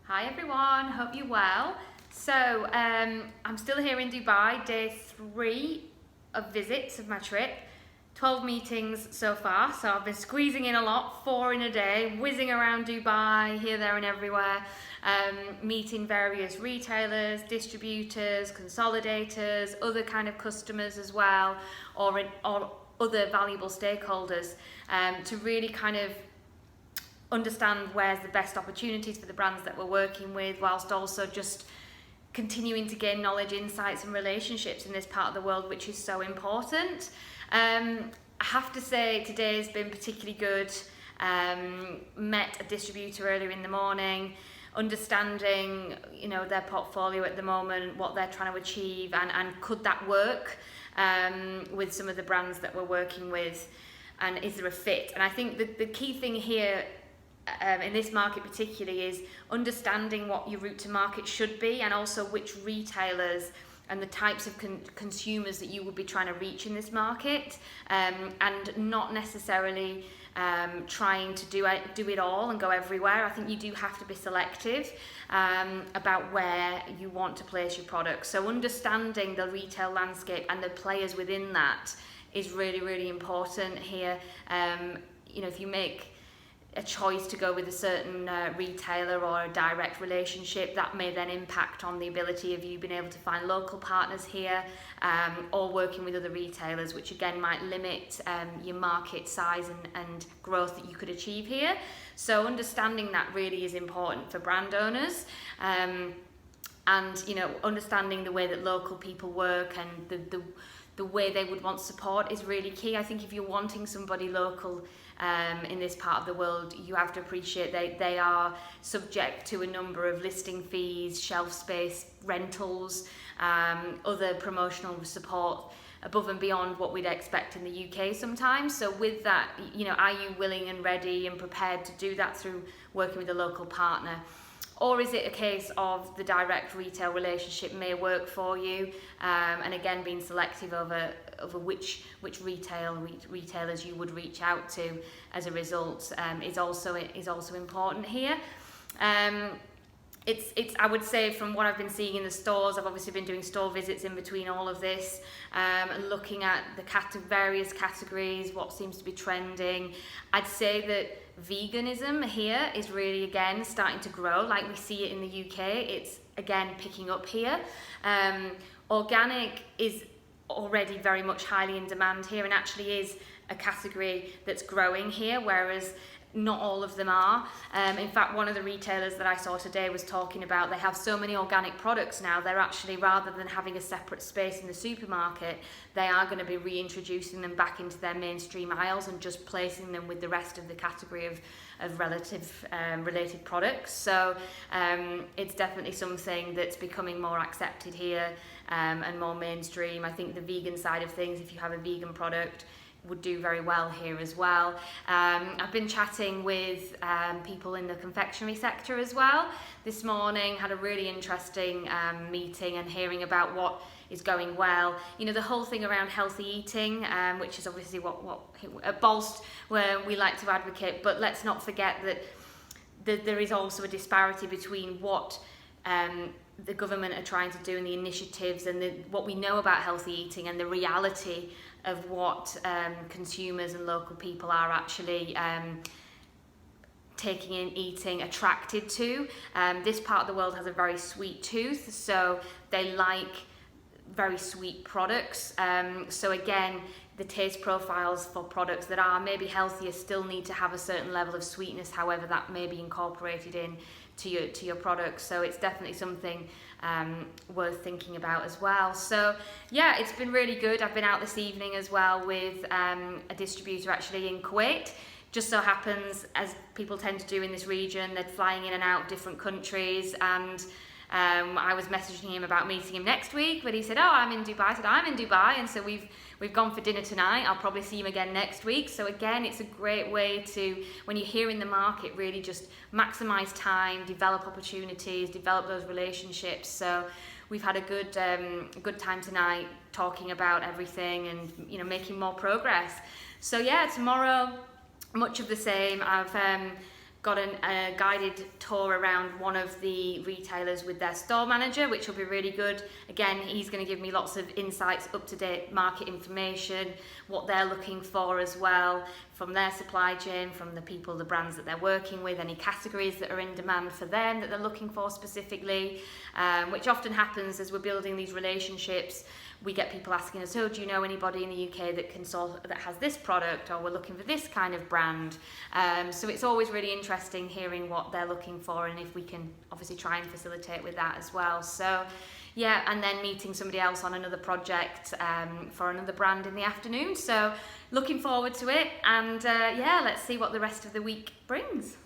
Hi everyone, hope you're well. So I'm still here in Dubai, day 3 of visits of my trip. 12 meetings so far, so I've been squeezing in a lot, 4 in a day, whizzing around Dubai, here, there and everywhere, meeting various retailers, distributors, consolidators, other kind of customers as well, or other valuable stakeholders, to really kind of understand where's the best opportunities for the brands that we're working with, whilst also just continuing to gain knowledge, insights and relationships in this part of the world, which is so important. I have to say today's been particularly good. Met a distributor earlier in the morning, understanding their portfolio at the moment, what they're trying to achieve, and could that work with some of the brands that we're working with, and is there a fit? And I think the key thing here in this market particularly is understanding what your route to market should be, and also which retailers and the types of consumers that you will be trying to reach in this market, and not necessarily trying to do it all and go everywhere. I think you do have to be selective about where you want to place your products. So understanding the retail landscape and the players within that is really, really important here. If you make a choice to go with a certain retailer or a direct relationship, that may then impact on the ability of you being able to find local partners here, or working with other retailers, which again might limit your market size and growth that you could achieve here. So understanding that really is important for brand owners, and understanding the way that local people work and the way they would want support is really key. I think if you're wanting somebody local in this part of the world, you have to appreciate they are subject to a number of listing fees, shelf space, rentals, other promotional support above and beyond what we'd expect in the UK sometimes. So with that, are you willing and ready and prepared to do that through working with a local partner? Or is it a case of the direct retail relationship may work for you, and again being selective over which retailers you would reach out to as a result is also important here. It's I would say, from what I've been seeing in the stores, I've obviously been doing store visits in between all of this, and looking at the various categories, what seems to be trending. I'd say that veganism here is really again starting to grow, like we see it in the UK. It's again picking up here. Organic is already very much highly in demand here, and actually is a category that's growing here, whereas not all of them are. In fact, one of the retailers that I saw today was talking about they have so many organic products now, they're actually, rather than having a separate space in the supermarket, they are going to be reintroducing them back into their mainstream aisles and just placing them with the rest of the category of related products. So it's definitely something that's becoming more accepted here, and more mainstream. I think the vegan side of things, if you have a vegan product, would do very well here as well. I've been chatting with people in the confectionery sector as well. This morning had a really interesting meeting and hearing about what is going well. The whole thing around healthy eating, which is obviously what at Bolst where we like to advocate, but let's not forget that there is also a disparity between what the government are trying to do and the initiatives and what we know about healthy eating and the reality of what consumers and local people are actually taking in, eating, attracted to. This part of the world has a very sweet tooth, so they like very sweet products. So again, the taste profiles for products that are maybe healthier still need to have a certain level of sweetness, however that may be incorporated in to your products. So it's definitely something worth thinking about as well. So yeah, it's been really good. I've been out this evening as well with a distributor actually in Kuwait. Just so happens, as people tend to do in this region, they're flying in and out different countries, and I was messaging him about meeting him next week, but he said, oh, I'm in Dubai. I said, I'm in Dubai, and so we've gone for dinner tonight. I'll probably see him again next week. So again, it's a great way to, when you're here in the market, really just maximize time, develop opportunities, develop those relationships. So we've had a good time tonight talking about everything and making more progress. So yeah, tomorrow, much of the same. I've got a guided tour around one of the retailers with their store manager, which will be really good. Again, he's going to give me lots of insights, up-to-date market information, what they're looking for as well, from their supply chain, from the people, the brands that they're working with, any categories that are in demand for them that they're looking for specifically, which often happens as we're building these relationships. We get people asking us, oh, do you know anybody in the UK that has this product, or we're looking for this kind of brand? So it's always really interesting hearing what they're looking for, and if we can obviously try and facilitate with that as well. So yeah, and then meeting somebody else on another project for another brand in the afternoon. So looking forward to it, and yeah, let's see what the rest of the week brings.